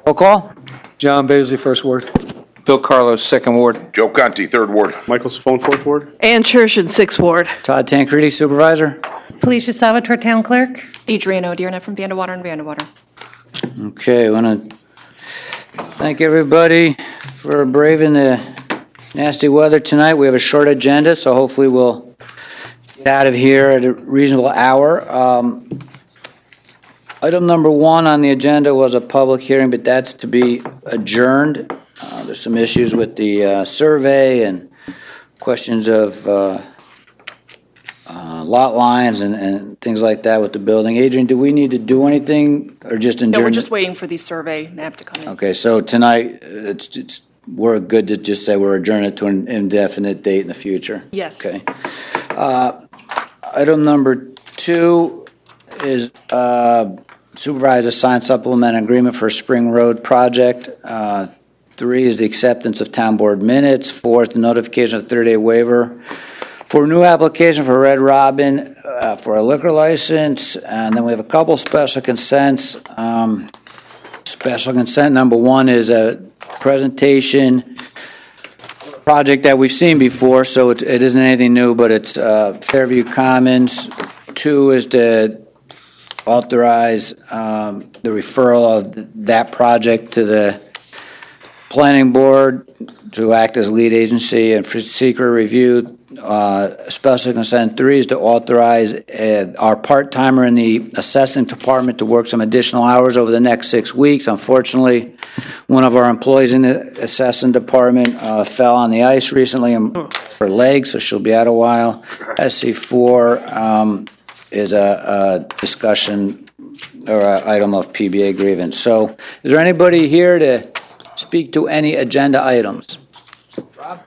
Roll call. John Baisley, First Ward. Bill Carlos, Second Ward. Joe Conti, Third Ward. Michael Safone, Fourth Ward. Ann Churchian, 6th Ward. Todd Tancredi, Supervisor. Felicia Salvatore, Town Clerk. Adriana O'Dearna from Vandewater and Vandewater. Okay, I want to thank everybody for braving the nasty weather tonight. We have a short agenda, so hopefully we'll get out of here at a reasonable hour. Item number 1 on the agenda was a public hearing, but that's to be adjourned. There's some issues with the survey and questions of lot lines and things like that with the building. Adrian, do we need to do anything or just adjourn? No, we're just waiting for the survey map to come in. Okay, so tonight we're good to just say we're adjourning it to an indefinite date in the future? Yes. Okay. Item number 2 is supervisor signed supplement agreement for a Spring Road project. 3 is the acceptance of town board minutes. 4 is the notification of 30-day waiver for a new application for Red Robin for a liquor license. And then we have a couple special consents. Special consent number 1 is a presentation project that we've seen before, so it isn't anything new, but it's Fairview Commons. 2 is to authorize the referral of that project to the planning board to act as lead agency and for secret review. Special consent 3 is to authorize our part-timer in the assessing department to work some additional hours over the next 6 weeks. Unfortunately, one of our employees in the assessing department fell on the ice recently and her leg, so she'll be out a while. SC4 is a discussion or an item of PBA grievance. So is there anybody here to speak to any agenda items? Rob?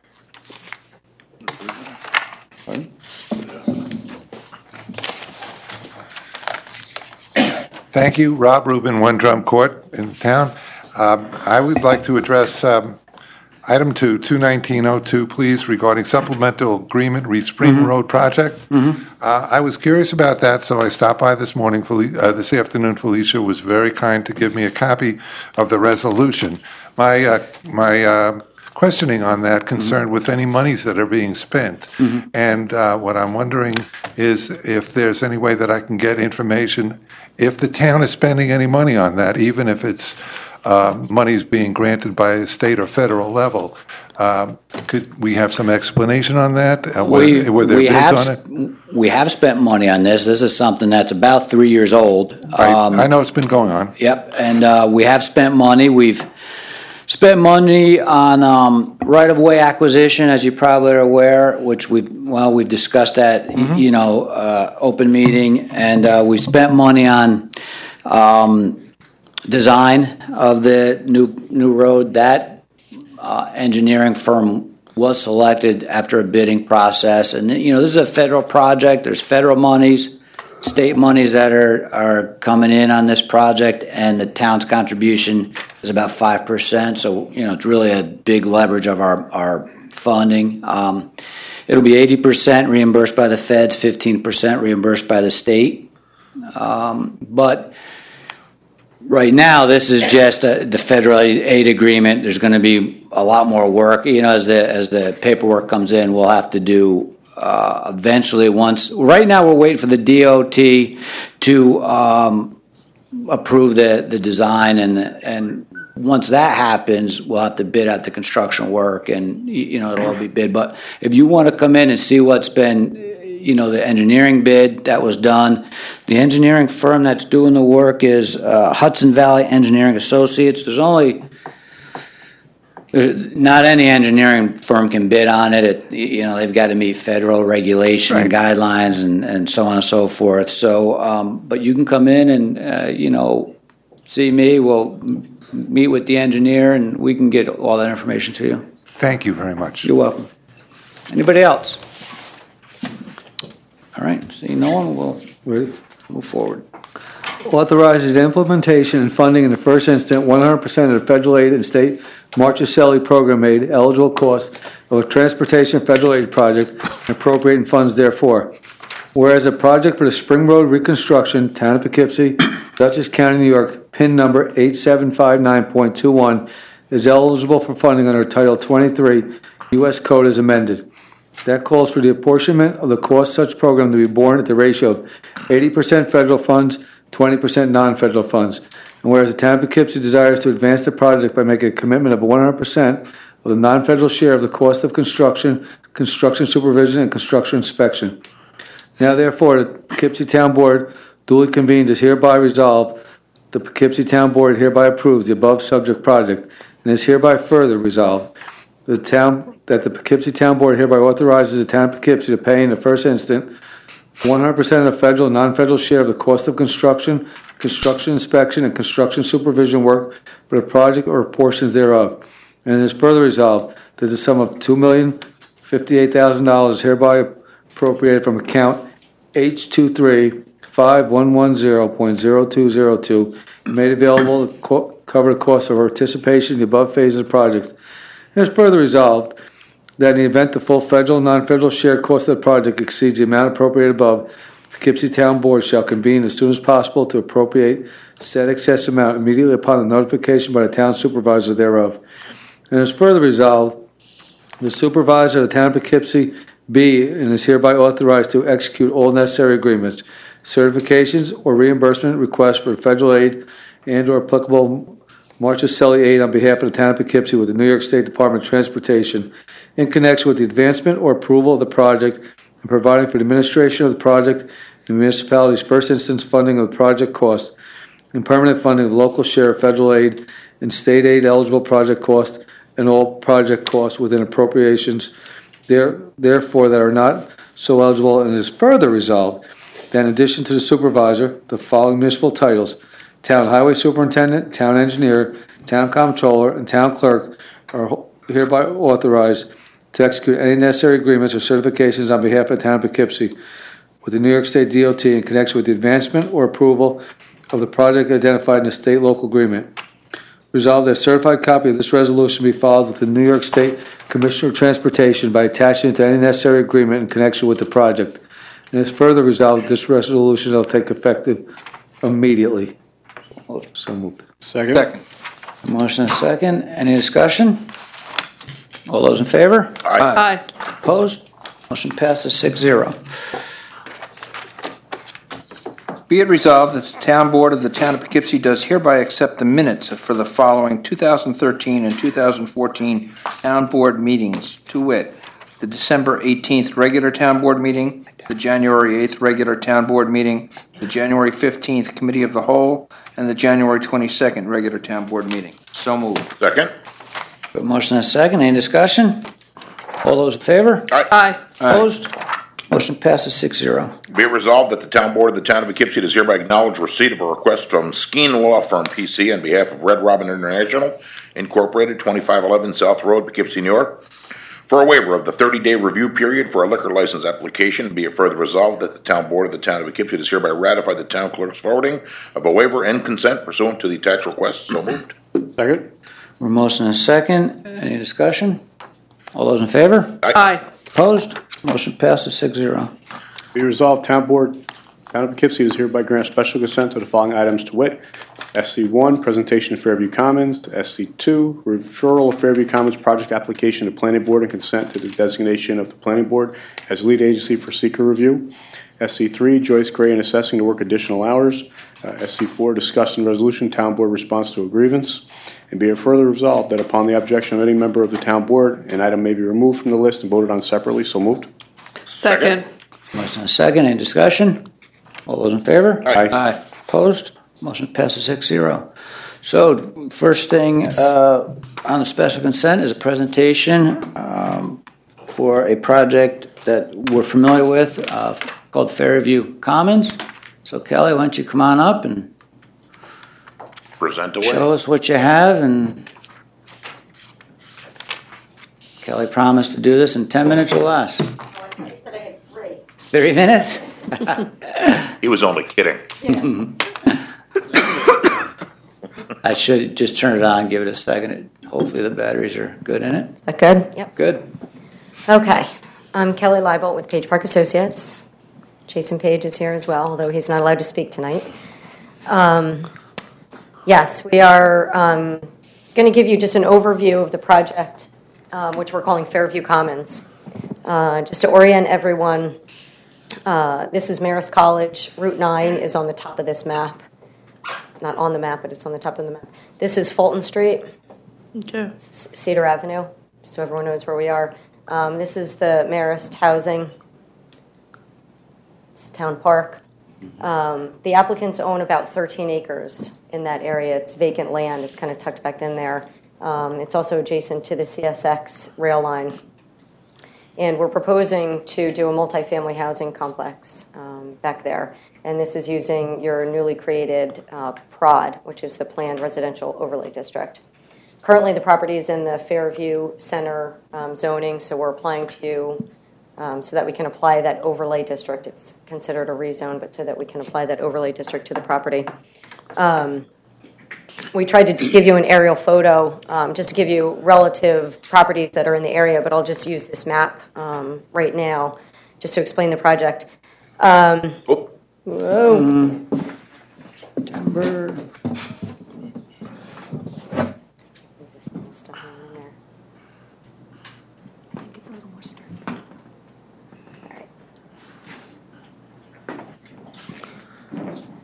Thank you. Rob Rubin, One Drum Court in town. I would like to address item 2, 21902, please, regarding supplemental agreement Spring Road project. I was curious about that, so I stopped by this morning. This afternoon, Felicia was very kind to give me a copy of the resolution. My questioning on that concerned with any monies that are being spent. And what I'm wondering is if there's any way that I can get information if the town is spending any money on that, even if it's monies being granted by a state or federal level. Could we have some explanation on that? Were there bids on it? We have spent money on this. This is something that's about 3 years old. I know it's been going on. Yep, and we have spent money. We've spent money on right-of-way acquisition, as you probably are aware, which we've discussed at open meeting, and we spent money on design of the new road. That engineering firm was selected after a bidding process, and this is a federal project. There's federal monies, state monies that are coming in on this project, and the town's contribution is about 5%. So it's really a big leverage of our funding. It'll be 80% reimbursed by the feds, 15% reimbursed by the state, but right now, this is just the federal aid agreement. There's going to be a lot more work. As the paperwork comes in, we'll have to do eventually. Right now, we're waiting for the DOT to approve the design, and once that happens, we'll have to bid out the construction work, and it'll all be bid. But if you want to come in and see what's been the engineering bid that was done. The engineering firm that's doing the work is Hudson Valley Engineering Associates. Not any engineering firm can bid on it. They've got to meet federal regulation and guidelines and so on and so forth. So, but you can come in and, see me. We'll meet with the engineer and we can get all that information to you. Thank you very much. You're welcome. Anybody else? All right, seeing no one, we'll move forward. Authorizes the implementation and funding in the first instant 100% of the federal aid and state Marchicelli program aid eligible cost of a transportation federal aid project and appropriating funds therefore. Whereas a project for the Spring Road reconstruction, Town of Poughkeepsie, Dutchess County, New York, PIN number 8759.21, is eligible for funding under Title 23, U.S. Code as amended. That calls for the apportionment of the cost of such program to be borne at the ratio of 80% federal funds, 20% non-federal funds. And whereas the town of Poughkeepsie desires to advance the project by making a commitment of 100% of the non-federal share of the cost of construction, construction supervision, and construction inspection. Now therefore, the Poughkeepsie Town Board duly convened is hereby resolved. The Poughkeepsie Town Board hereby approves the above subject project and is hereby further resolved that the Poughkeepsie Town Board hereby authorizes the town of Poughkeepsie to pay in the first instant 100% of the federal and non-federal share of the cost of construction, construction inspection, and construction supervision work for the project or portions thereof. And it is further resolved that the sum of $2,058,000 is hereby appropriated from account H235110.0202 and made available to cover the cost of participation in the above phase of the project. And it's further resolved that in the event the full federal and non-federal share cost of the project exceeds the amount appropriated above, the Poughkeepsie Town Board shall convene as soon as possible to appropriate said excess amount immediately upon the notification by the town supervisor thereof. And is further resolved, the supervisor of the town of Poughkeepsie be and is hereby authorized to execute all necessary agreements, certifications, or reimbursement requests for federal aid and/or applicable Marchicelli aid on behalf of the town of Poughkeepsie with the New York State Department of Transportation in connection with the advancement or approval of the project and providing for the administration of the project and the municipality's first instance funding of the project costs and permanent funding of local share of federal aid and state aid eligible project costs and all project costs within appropriations therefore that are not so eligible, and is further resolved that in addition to the supervisor, the following municipal titles: Town Highway Superintendent, Town Engineer, Town Comptroller, and Town Clerk are hereby authorized to execute any necessary agreements or certifications on behalf of the town of Poughkeepsie with the New York State DOT in connection with the advancement or approval of the project identified in the state local agreement. Resolved that a certified copy of this resolution be filed with the New York State Commissioner of Transportation by attaching it to any necessary agreement in connection with the project. And it's further resolved that this resolution shall take effect immediately. So moved. Second. Motion and second. Any discussion? All those in favor? Aye. Opposed? Motion passes 6-0. Be it resolved that the Town Board of the Town of Poughkeepsie does hereby accept the minutes for the following 2013 and 2014 Town Board meetings, to wit, the December 18th regular Town Board meeting, the January 8th regular Town Board meeting, the January 15th Committee of the Whole, and the January 22nd regular Town Board meeting. So moved. Second. Good motion and second. Any discussion? All those in favor? Aye. Opposed? Motion passes 6-0. Be it resolved that the Town Board of the Town of Poughkeepsie does hereby acknowledge receipt of a request from Skeen Law Firm PC on behalf of Red Robin International, Incorporated, 2511 South Road, Poughkeepsie, New York, for a waiver of the 30-day review period for a liquor license application. Be it further resolved that the Town Board of the Town of Poughkeepsie does hereby ratify the Town Clerk's forwarding of a waiver and consent pursuant to the attached request. So moved. Second. We're motion and second. Any discussion? All those in favor? Aye. Opposed? Motion passes 6-0. Be resolved, Town Board, Town of Poughkeepsie does hereby grant special consent to the following items, to wit: SC1, presentation of Fairview Commons; SC2, referral of Fairview Commons project application to Planning Board and consent to the designation of the Planning Board as lead agency for seeker review; SC3, Joyce Gray in assessing to work additional hours; SC4, discussion resolution, Town Board response to a grievance. And be it further resolved that upon the objection of any member of the Town Board, an item may be removed from the list and voted on separately. So moved. Second. Motion and second. Any discussion? All those in favor? Aye. Opposed? Motion passes 6-0. So first thing on the special consent is a presentation for a project that we're familiar with called Fairview Commons. So Kelly, why don't you come on up and Present away. show us what you have. And Kelly promised to do this in 10 minutes or less. You said I had 3. 30 minutes? He was only kidding. I should just turn it on, give it a second. Hopefully the batteries are good in it. Is that good? Yep. Good. Okay. I'm Kelly Leibolt with Page Park Associates. Jason Page is here as well, although he's not allowed to speak tonight. Yes, we are going to give you just an overview of the project, which we're calling Fairview Commons. Just to orient everyone, this is Marist College. Route 9 is on the top of this map. It's not on the map, but it's on the top of the map. This is Fulton Street, Okay. Cedar Avenue, just so everyone knows where we are. This is the Marist housing. It's Town Park. The applicants own about 13 acres in that area. It's vacant land. It's kind of tucked back in there. It's also adjacent to the CSX rail line. And we're proposing to do a multifamily housing complex back there. And this is using your newly created PROD, which is the Planned Residential Overlay District. Currently, the property is in the Fairview Center zoning, so we're applying to so that we can apply that overlay district. It's considered a rezone, but so that we can apply that overlay district to the property. We tried to give you an aerial photo just to give you relative properties that are in the area, but I'll just use this map right now just to explain the project. Whoa. September. This little stuff in there. I think it's a little more sturdy.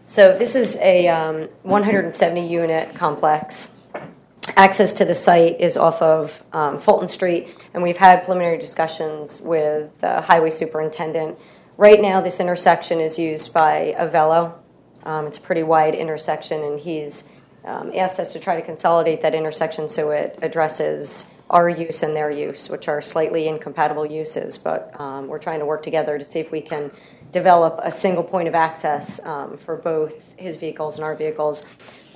So this is a 170-unit complex. Access to the site is off of Fulton Street, and we've had preliminary discussions with the highway superintendent. Right now, this intersection is used by a Velo. It's a pretty wide intersection, and he's asked us to try to consolidate that intersection so it addresses our use and their use, which are slightly incompatible uses, but we're trying to work together to see if we can develop a single point of access for both his vehicles and our vehicles.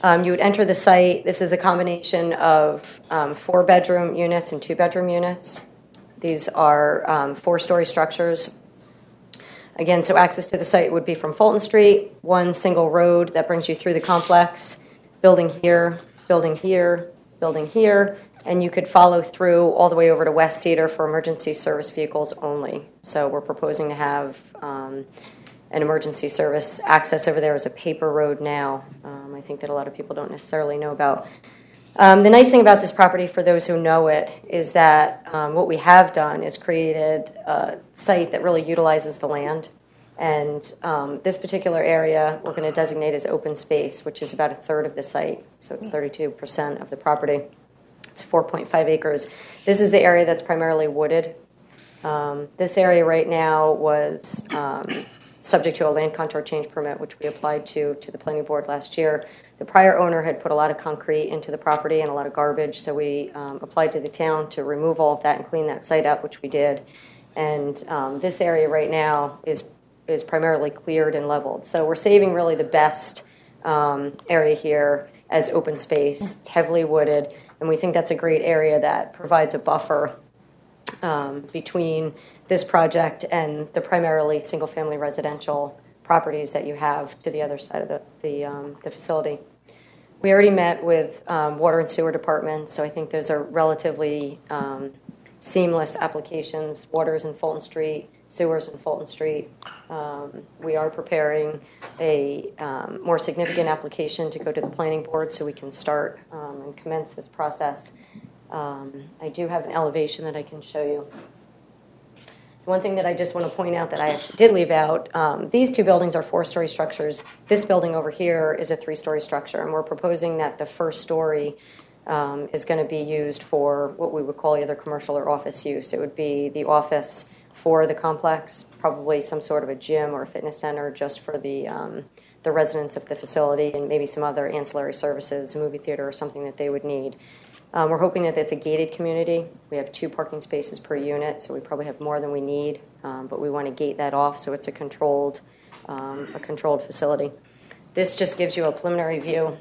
You would enter the site. This is a combination of 4-bedroom units and 2-bedroom units. These are 4-story structures. Again, so access to the site would be from Fulton Street, one single road that brings you through the complex, building here, building here, building here, and you could follow through all the way over to West Cedar for emergency service vehicles only. So we're proposing to have an emergency service access over there as a paper road now. I think that a lot of people don't necessarily know about. The nice thing about this property, for those who know it, is that what we have done is created a site that really utilizes the land. And this particular area we're going to designate as open space, which is about a third of the site. So it's 32% of the property. It's 4.5 acres. This is the area that's primarily wooded. This area right now was subject to a land contour change permit, which we applied to the planning board last year. The prior owner had put a lot of concrete into the property and a lot of garbage, so we applied to the town to remove all of that and clean that site up, which we did. And this area right now is primarily cleared and leveled. So we're saving really the best area here as open space. It's heavily wooded, and we think that's a great area that provides a buffer between this project and the primarily single-family residential properties that you have to the other side of the facility. We already met with water and sewer departments, so I think those are relatively seamless applications. Water's in Fulton Street, sewers in Fulton Street. We are preparing a more significant application to go to the planning board so we can start and commence this process. I do have an elevation that I can show you. One thing that I just want to point out that I actually did leave out, these two buildings are 4-story structures. This building over here is a 3-story structure, and we're proposing that the first story is going to be used for what we would call either commercial or office use. It would be the office for the complex, probably some sort of a gym or a fitness center just for the residents of the facility, and maybe some other ancillary services, a movie theater or something that they would need. We're hoping that it's a gated community. We have 2 parking spaces per unit, so we probably have more than we need, but we want to gate that off so it's a controlled facility. This just gives you a preliminary view.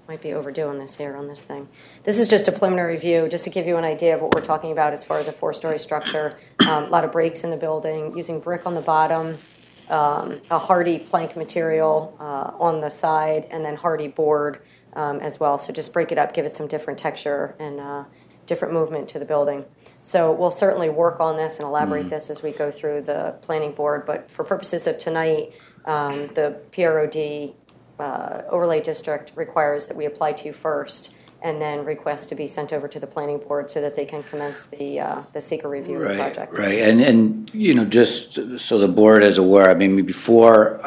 Might be overdoing this here on this thing. This is just a preliminary view, just to give you an idea of what we're talking about as far as a 4-story structure. A lot of breaks in the building, using brick on the bottom, a hardy plank material on the side, and then hardy board as well. So just break it up, give it some different texture and different movement to the building. So we'll certainly work on this and elaborate this as we go through the planning board. But for purposes of tonight, The PROD overlay district requires that we apply to you first and then request to be sent over to the planning board so that they can commence the seeker review of the project. Right, and just so the board is aware, I mean, before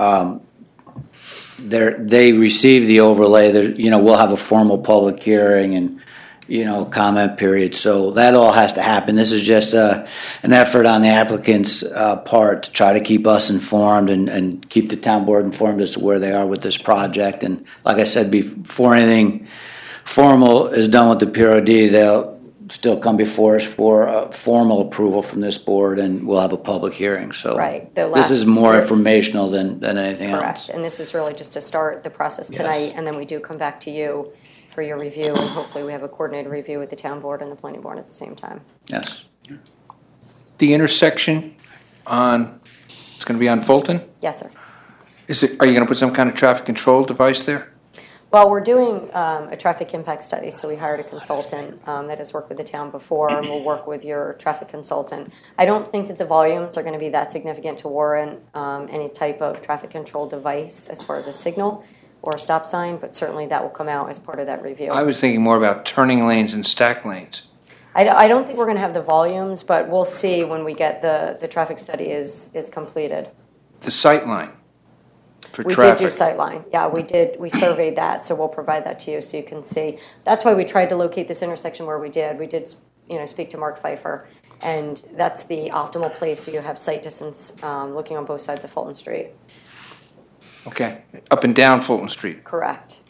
they receive the overlay, we'll have a formal public hearing and, comment period. So that all has to happen. This is just an effort on the applicant's part to try to keep us informed and keep the town board informed as to where they are with this project. And like I said, before anything formal is done with the PROD, they'll still come before us for a formal approval from this board, and we'll have a public hearing. So right. This is more informational than anything else. Correct. And this is really just to start the process tonight, and then we do come back to you for your review, and hopefully we have a coordinated review with the town board and the planning board at the same time. Yes. The intersection it's going to be on Fulton? Yes, sir. Are you going to put some kind of traffic control device there? Well, we're doing a traffic impact study, so we hired a consultant that has worked with the town before and will work with your traffic consultant. I don't think that the volumes are going to be that significant to warrant any type of traffic control device as far as a signal or a stop sign, but certainly that will come out as part of that review. I was thinking more about turning lanes and stack lanes. I don't think we're going to have the volumes, but we'll see when we get the traffic study is completed. The sight line for We traffic. did do sightline. Yeah, we did. We surveyed that, so we'll provide that to you so you can see. That's why we tried to locate this intersection where we did. We did, speak to Mark Pfeiffer, and that's the optimal place so you have sight distance looking on both sides of Fulton Street. Okay, up and down Fulton Street. Correct.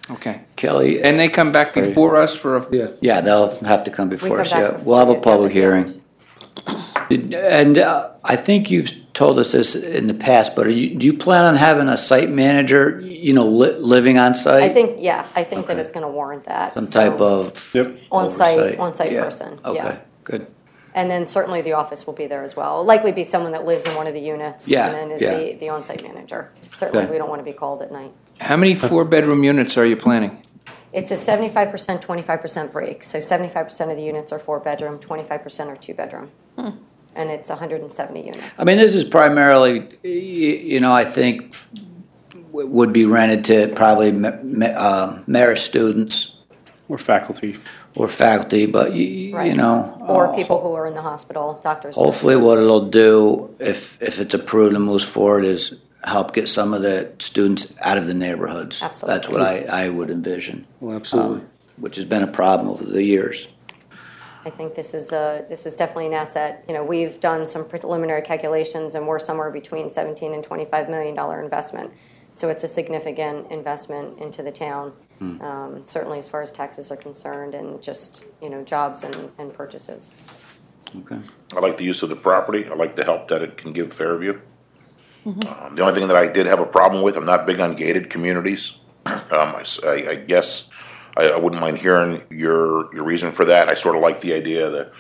Okay. Kelly? And they come back before us for a... Yeah. Yeah, they'll have to come before come us, back yeah. before We'll have we a get public the hearing. hearing. And I think you've told us this in the past, but do you plan on having a site manager, living on site? I think that Okay. it's going to warrant that. Some So, type of Yep. oversight. on-site Yeah. person, Okay, yeah. good. And then certainly the office will be there as well. It'll likely be someone that lives in one of the units Yeah, and then is yeah. the on-site manager. Certainly, Okay. we don't want to be called at night. How many four-bedroom units are you planning? It's a 75%, 25% break. So 75% of the units are 4-bedroom, 25% are 2-bedroom. And it's 170 units. I mean, this is primarily, I think would be rented to probably merit students Or faculty. or faculty, but Right. Or people who are in the hospital, doctors. hopefully nurses. what it'll do, if it's approved and moves forward, is help get some of the students out of the neighborhoods. Absolutely. That's what I would envision. Well, absolutely. Which has been a problem over the years. I think this is definitely an asset. We've done some preliminary calculations, and we're somewhere between $17 and $25 million investment. So it's a significant investment into the town, certainly as far as taxes are concerned, and just jobs and purchases. Okay. I like the use of the property. I like the help that it can give Fairview. The only thing that I did have a problem with, I'm not big on gated communities. I guess I wouldn't mind hearing your reason for that. I sort of like the idea that,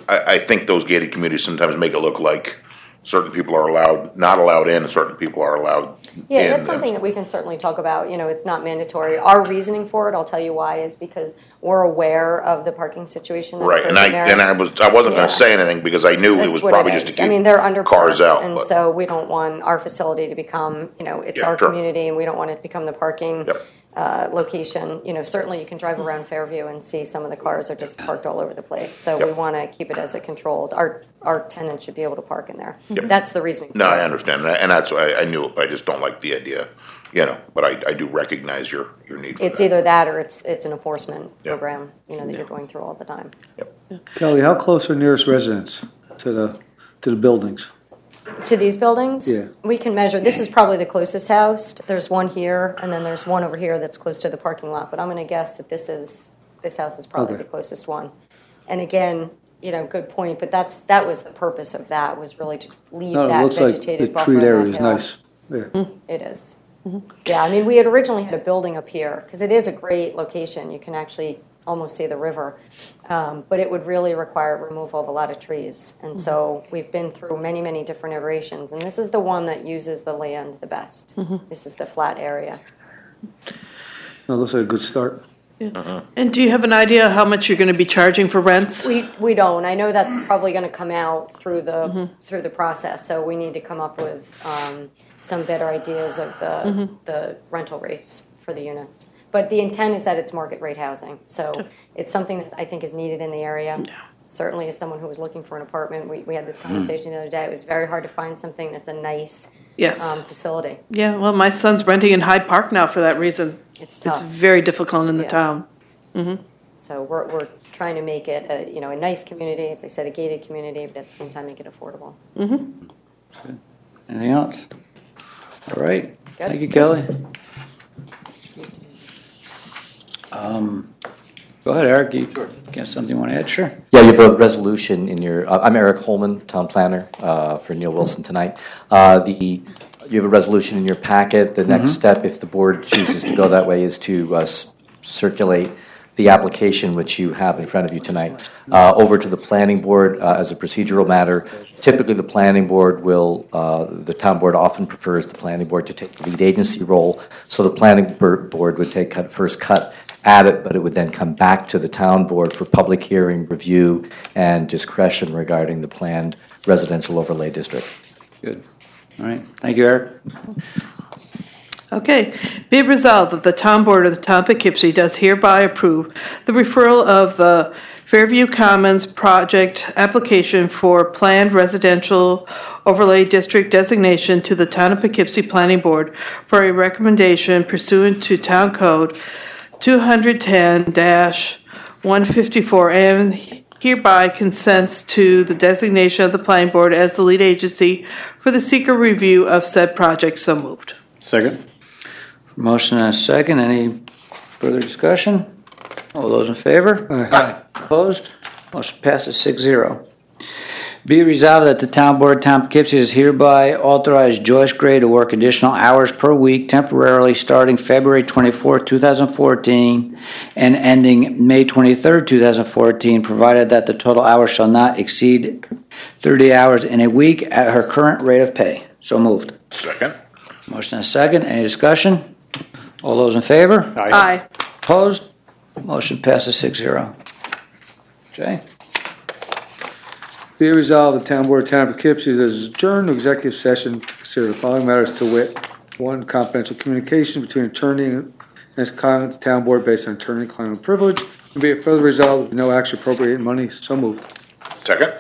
I think those gated communities sometimes make it look like certain people are not allowed in, and certain people are allowed in. Yeah, that's something that we can certainly talk about. It's not mandatory. Our reasoning for it, I'll tell you why, is because we're aware of the parking situation. That Right, and occurs in I Marist. wasn't Yeah. going to say anything because I knew it That's was what probably it just to is. keep I mean, they're under cars out. and but- so we don't want our facility to become, it's Yeah, our sure. community, and we don't want it to become the parking Yep. location. Certainly you can drive around Fairview and see some of the cars are just parked all over the place. So we Yep. want to keep it as a controlled. Our tenants should be able to park in there. Yep. That's the reason. No, I understand, and that's why I knew it, but I just don't like the idea, but I do recognize your need for that. It's either that or it's an enforcement Yeah. program, that you're going through all the time. Kelly, how close are nearest residents to the buildings? To these buildings? Yeah. We can measure, this is probably the closest house. There's one here, and then there's one over here that's close to the parking lot. But I'm gonna guess that this house is probably Okay. the closest one. And again, good point, but that was the purpose of that, was really to leave No, it that looks like the vegetated buffer treat in area that is hill. nice. Yeah. It is. Yeah, I mean, we had originally had a building up here, because it is a great location. You can actually almost see the river. But it would really require removal of a lot of trees. And so we've been through many, many different iterations. And this is the one that uses the land the best. This is the flat area. No, it looks like a good start. And do you have an idea how much you're going to be charging for rents? We don't. I know that's probably going to come out through the process. So we need to come up with some better ideas of the rental rates for the units. But the intent is that it's market rate housing, so it's something that I think is needed in the area. Certainly as someone who was looking for an apartment, we had this conversation the other day. It was very hard to find something that's a nice facility. Yeah, well, my son's renting in Hyde Park now for that reason. It's tough. It's very difficult in the town. So we're trying to make it a nice community, as I said, a gated community, but at the same time make it affordable. Anything else? All right. Good. Thank you, Kelly. Go ahead, Eric. You got something you want to add? Sure. Yeah, you have a resolution in your, I'm Eric Holman, town planner for Neil Wilson tonight. You have a resolution in your packet. The next step, if the board chooses to go that way, is to circulate the application which you have in front of you tonight over to the planning board as a procedural matter. Typically, the planning board will, the town board often prefers the planning board to take the lead agency role. So the planning board would take first cut at it, but it would then come back to the town board for public hearing, review, and discretion regarding the planned residential overlay district. Good. All right. Thank you, Eric. Okay. Be it resolved that the town board of the town of Poughkeepsie does hereby approve the referral of the Fairview Commons project application for planned residential overlay district designation to the town of Poughkeepsie Planning Board for a recommendation pursuant to Town Code 210-154 and hereby consents to the designation of the planning board as the lead agency for the seeker review of said project. So moved. Second. Motion and a second. Any further discussion? All those in favor? Aye. Opposed? Motion passes 6-0. Be it resolved that the town board of Town of Poughkeepsie is hereby authorize Joyce Gray to work additional hours per week temporarily starting February 24, 2014 and ending May 23, 2014, provided that the total hours shall not exceed 30 hours in a week at her current rate of pay. So moved. Second. Motion and a second. Any discussion? All those in favor? Aye. Opposed? Motion passes 6-0. Jay? Be it resolved, the town board of town of Poughkeepsie is adjourned to executive session to consider the following matters to wit. 1, confidential communication between attorney and his client, the town board based on attorney-client privilege. And be it further resolved, no action appropriate money. So moved. Second.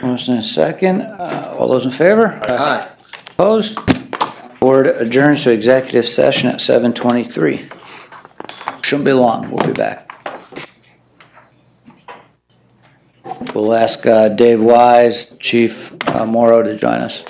Motion and second. All those in favor? Aye. Opposed? Board adjourns to executive session at 7:23. Shouldn't be long. We'll be back. We'll ask Dave Wise, Chief Morrow to join us.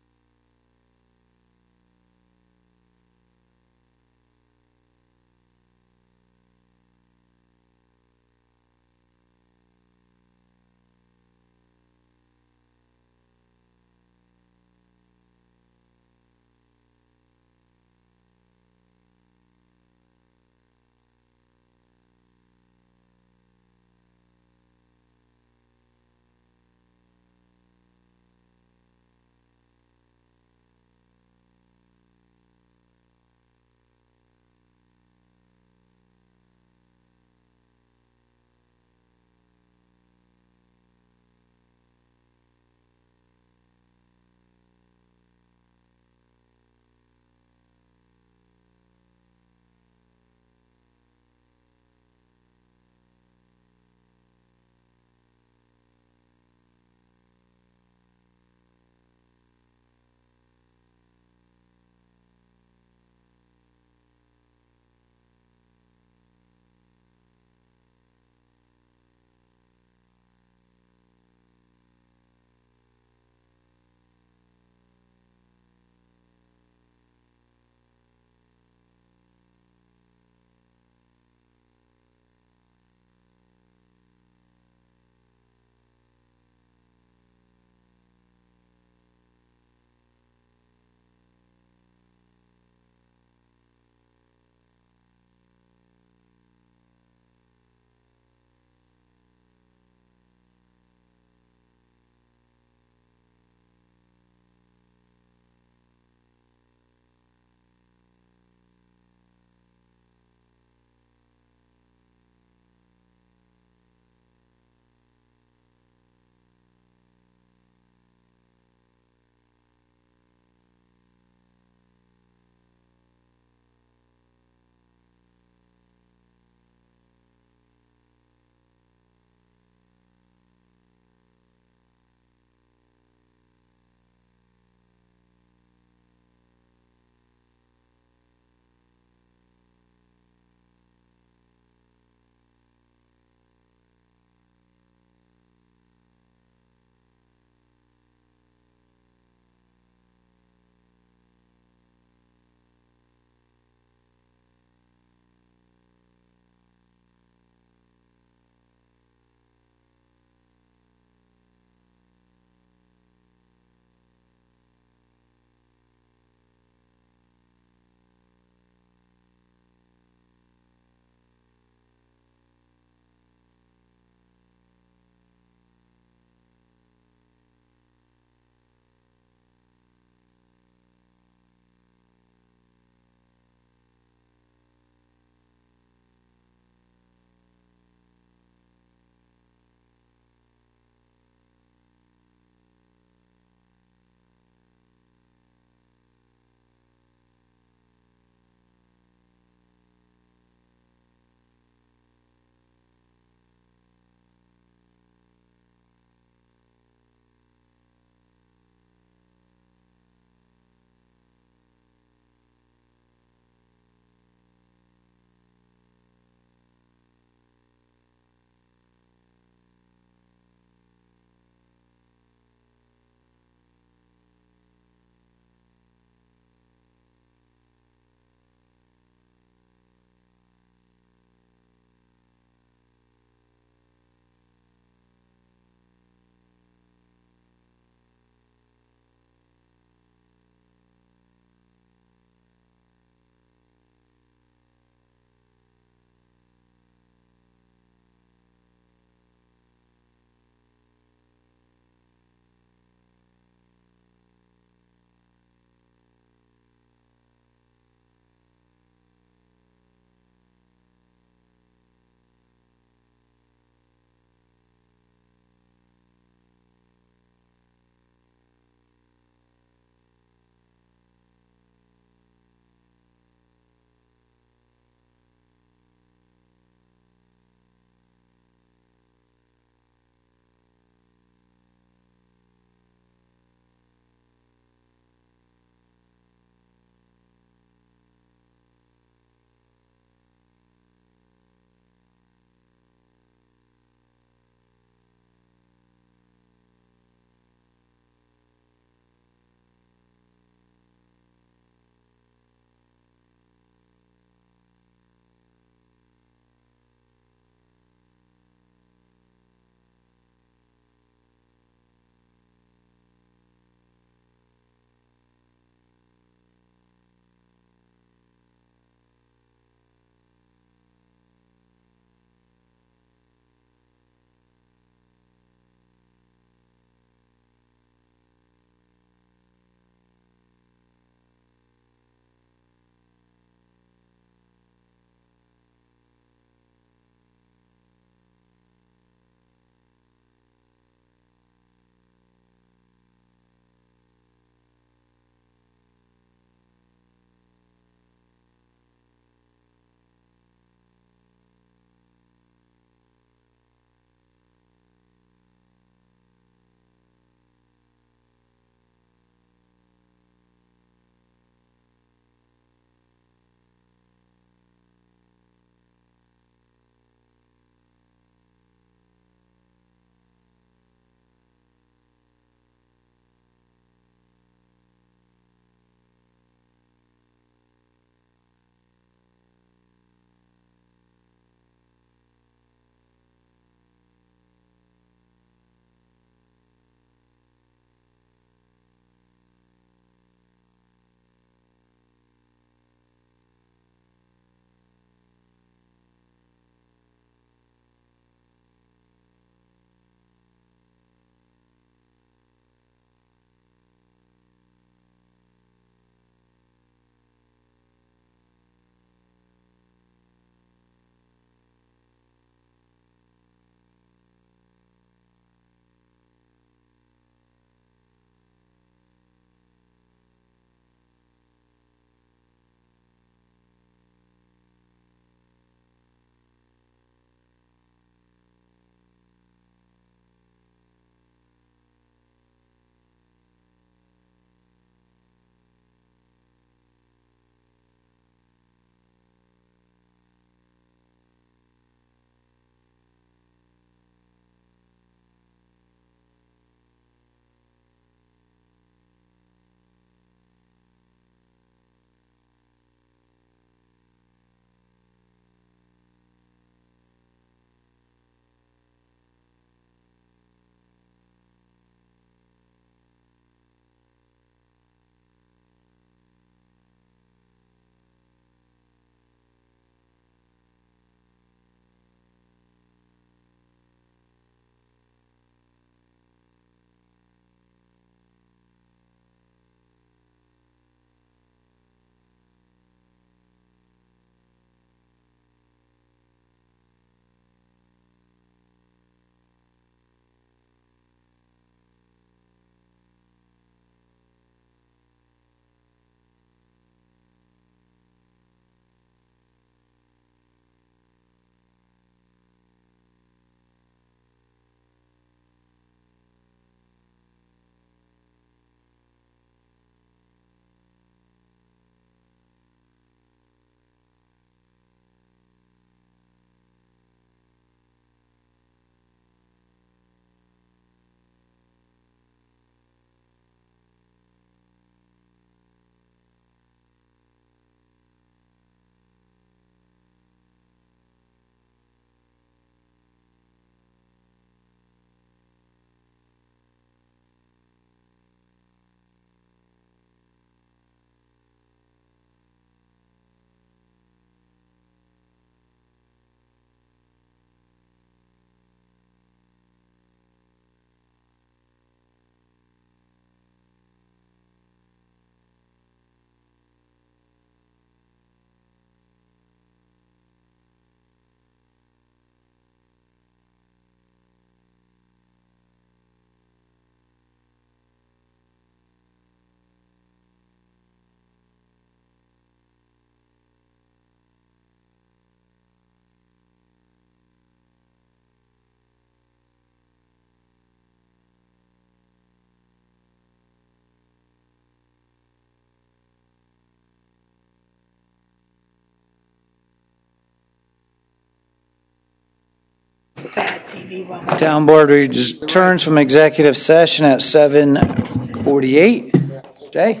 Town Board returns from executive session at 7:48. Jay?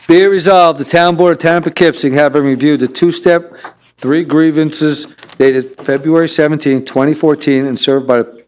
Be it resolved, the Town Board of Town of Poughkeepsie, having reviewed the two-step, 3 grievances dated February 17, 2014, and served by the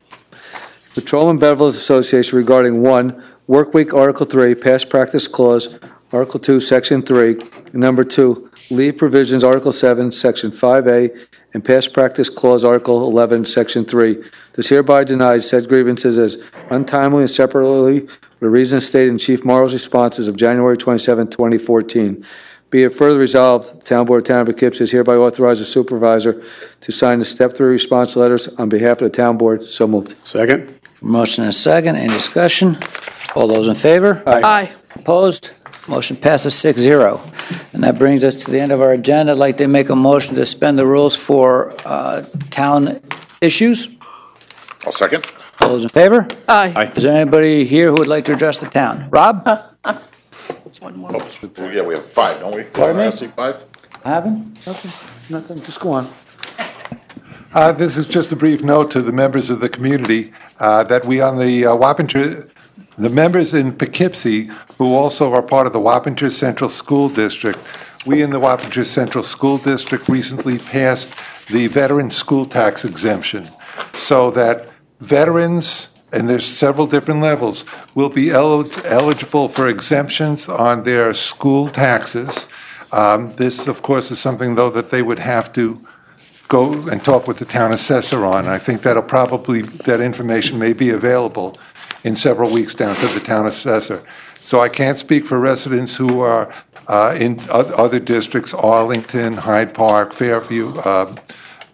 Petroleum Beverage Association regarding 1, Workweek Article 3, Past Practice Clause, Article 2, Section 3, and number 2, Leave Provisions, Article 7, Section 5A, and Past Practice Clause, Article 11, Section 3. Does hereby deny said grievances as untimely and separately for the reasons stated in Chief Morrow's responses of January 27, 2014. Be it further resolved, the Town Board of Town of Poughkeepsie is hereby authorized the supervisor to sign the Step 3 response letters on behalf of the Town Board. So moved. Second. Motion and a second. Any discussion? All those in favor? Aye. Opposed? Motion passes 6-0. And that brings us to the end of our agenda. I'd like to make a motion to suspend the rules for town issues. I'll second. All those in favor? Aye. Is there anybody here who would like to address the town? Rob? Yeah, we have 5, don't we? Pardon me? 5? Haven't? Okay, nothing, just go on. This is just a brief note to the members of the community that we on the Wappinger, the members in Poughkeepsie who also are part of the Wappinger Central School District, we in the Wappinger Central School District recently passed the veteran school tax exemption so that veterans, and there's several different levels, will be eligible for exemptions on their school taxes. This, of course, is something, though, that they would have to go and talk with the town assessor on. I think that information may be available in several weeks down to the town assessor. So I can't speak for residents who are in other districts, Arlington, Hyde Park, Fairview,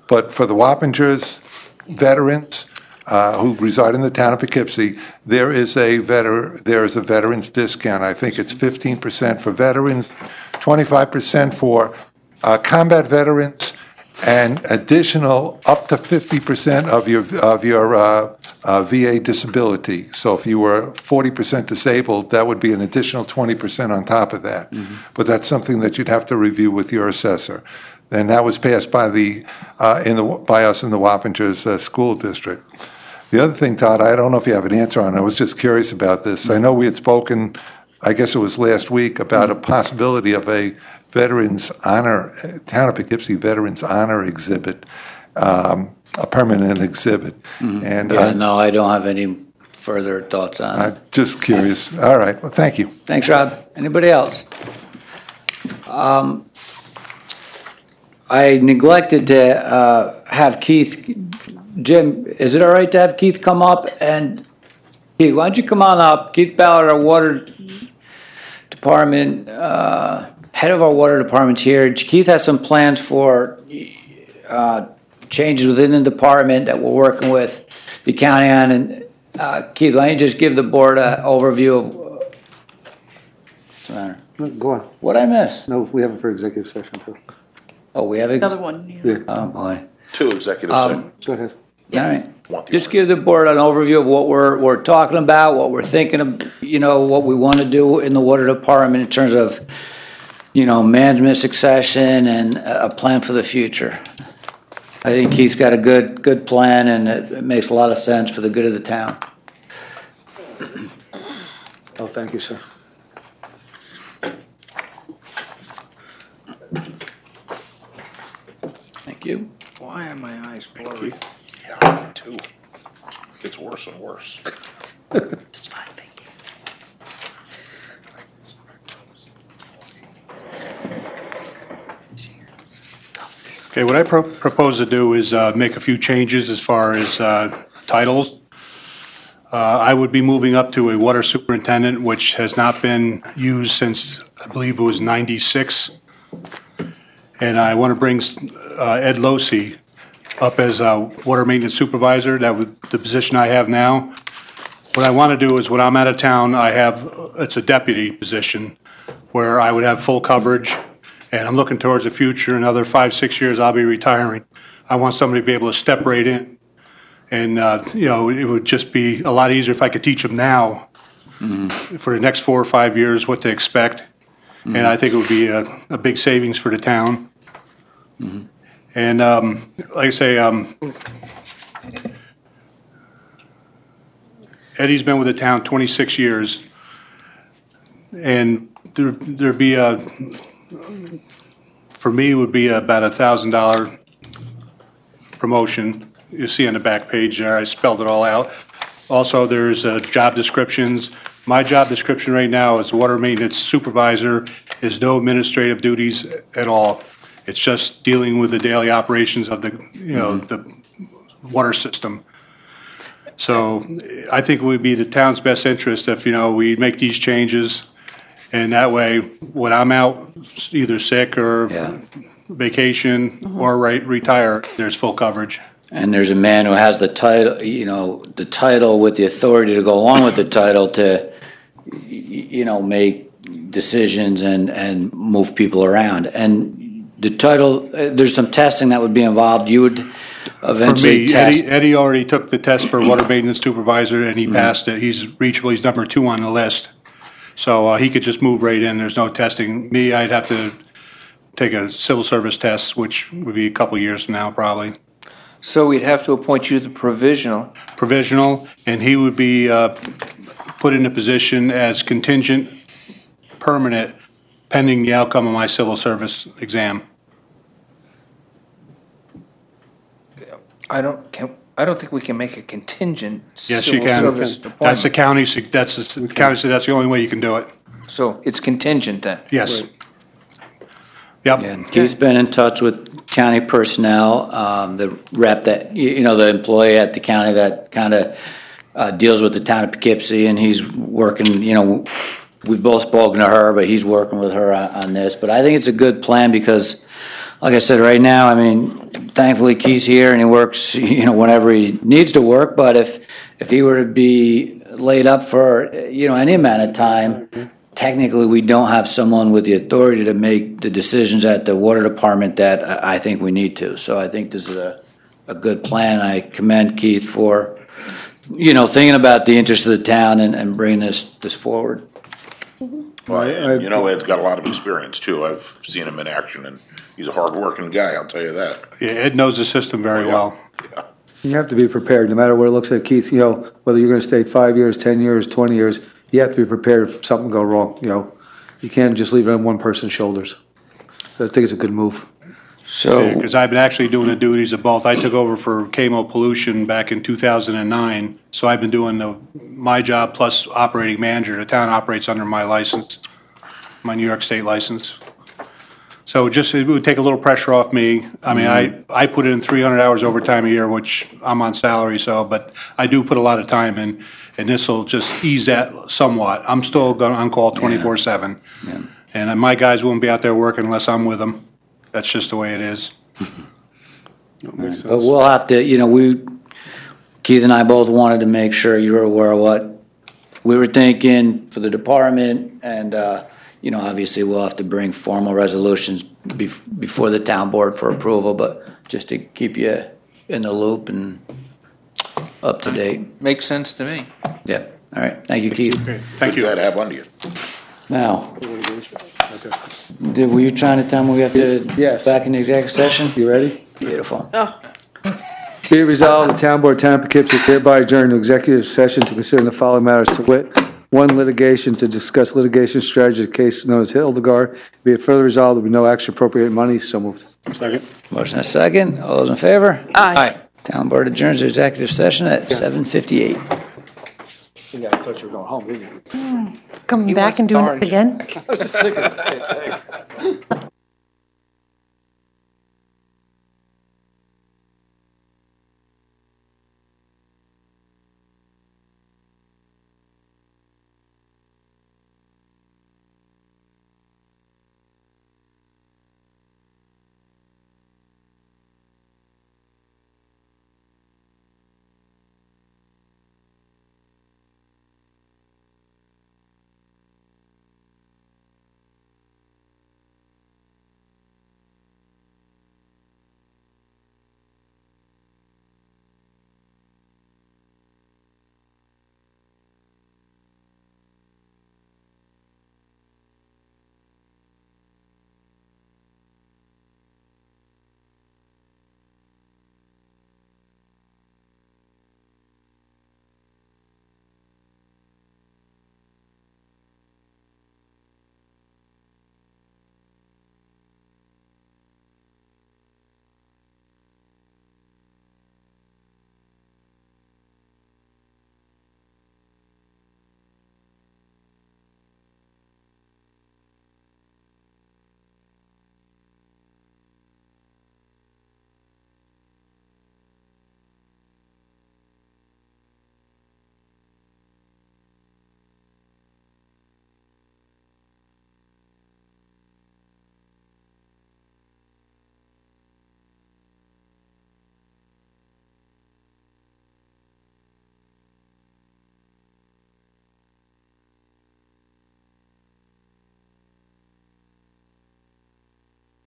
but for the Wappingers, veterans who reside in the town of Poughkeepsie, there is a veterans discount. I think it's 15% for veterans, 25% for combat veterans, and additional up to 50% of your VA disability. So if you were 40% disabled, that would be an additional 20% on top of that. Mm-hmm. But that's something that you'd have to review with your assessor. And that was passed by by us in the Wappingers School District. The other thing, Todd, I don't know if you have an answer on. I was just curious about this. I know we had spoken, I guess it was last week, about a possibility of a Veterans Honor, Town of Poughkeepsie Veterans Honor exhibit, a permanent exhibit. Mm-hmm. And no, I don't have any further thoughts on it. I'm just curious. All right. Well, thank you. Thanks, Rob. Anybody else? I neglected to have Keith. Jim, is it all right to have Keith come up? And Keith, why don't you come on up? Keith Ballard, our water department, head of our water department's here. Keith has some plans for changes within the department that we're working with the county on. And Keith, why don't you just give the board an overview of what's the matter? No, go on. What'd I miss? No, we have it for executive session too. Oh, we have Another one. Yeah. Oh, boy. 2 executive sessions. Go ahead. All right. Just give the board an overview of what we're talking about, what we're thinking of, what we want to do in the water department in terms of, management succession and a plan for the future. I think Keith's got a good plan, and it makes a lot of sense for the good of the town. Oh, thank you, sir. Thank you. Why are my eyes blurry? Yeah, me too. Gets worse and worse. It's fine, thank you. Okay, what I propose to do is make a few changes as far as titles. I would be moving up to a water superintendent, which has not been used since, I believe it was 96. And I want to bring Ed Losey up as a water maintenance supervisor. That was the position I have now. What I want to do is when I'm out of town, it's a deputy position where I would have full coverage. And I'm looking towards the future. Another 5-6 years, I'll be retiring. I want somebody to be able to step right in. And, it would just be a lot easier if I could teach them now for the next 4 or 5 years what to expect. Mm-hmm. And I think it would be a big savings for the town. Mm-hmm. And like I say, Eddie's been with the town 26 years, and there'd be for me, would be about $1,000 promotion. You see on the back page there, I spelled it all out. Also, there's job descriptions. My job description right now is water maintenance supervisor. Is no administrative duties at all. It's just dealing with the daily operations of the, the water system. So I think it would be the town's best interest if, we make these changes, and that way, when I'm out, either sick or vacation or retire, there's full coverage. And there's a man who has the title, the title with the authority to go along with the title to, make decisions and move people around. And the title, there's some testing that would be involved. You would eventually test. Eddie already took the test for water maintenance supervisor, and he passed it. He's reachable. He's number 2 on the list. So he could just move right in. There's no testing. Me, I'd have to take a civil service test, which would be a couple years from now, probably. So we'd have to appoint you the provisional. Provisional, and he would be put in a position as contingent permanent pending the outcome of my civil service exam. I don't think we can make a contingent Yes, civil you can. service appointment. That's the county. That's the only way you can do it. So it's contingent then? Yes. Yep. Yeah, Keith's been in touch with county personnel, the rep that, the employee at the county that kind of deals with the town of Poughkeepsie, and he's working, we've both spoken to her, but he's working with her on this. But I think it's a good plan because, like I said, right now, thankfully Keith's here and he works, whenever he needs to work. But if he were to be laid up for, any amount of time, technically we don't have someone with the authority to make the decisions at the water department that I think we need to. So I think this is a good plan. I commend Keith for, thinking about the interest of the town and bringing this forward. Well, Ed's got a lot of experience too. I've seen him in action, and he's a hard-working guy, I'll tell you that. Yeah, Ed knows the system very well. Yeah. You have to be prepared, no matter what it looks like, Keith, whether you're going to stay 5 years, 10 years, 20 years, you have to be prepared if something go wrong, You can't just leave it on one person's shoulders. So I think it's a good move. So, Because I've been actually doing the duties of both. I took over for Camo Pollution back in 2009, so I've been doing my job plus operating manager. The town operates under my license, my New York State license. So it would take a little pressure off me. I put in 300 hours overtime a year, which I'm on salary, but I do put a lot of time in, and this will just ease that somewhat. I'm still on call 24/7, and my guys won't be out there working unless I'm with them. That's just the way it is. but we'll have to, Keith and I both wanted to make sure you were aware of what we were thinking for the department, and obviously we'll have to bring formal resolutions before the town board for approval, but just to keep you in the loop and up to date. Makes sense to me. Yeah. All right. Thank you, Keith. Okay, thank you. Glad to have under you. Now, were you trying to tell me we have to Yes. back in the executive session? You ready? Beautiful. Be it resolved, the town board, town of Poughkeepsie hereby adjourn to executive session to consider the following matters to wit. 1, litigation, to discuss litigation strategy, a case known as Hildegard. Be it further resolved, there will be no action appropriate money. So moved. Second. Motion and a second. All those in favor? Aye. Town board adjourns to executive session at 7:58. You guys thought you were going home, didn't you? Coming He back wants and doing orange. it again? I was just thinking the same thing.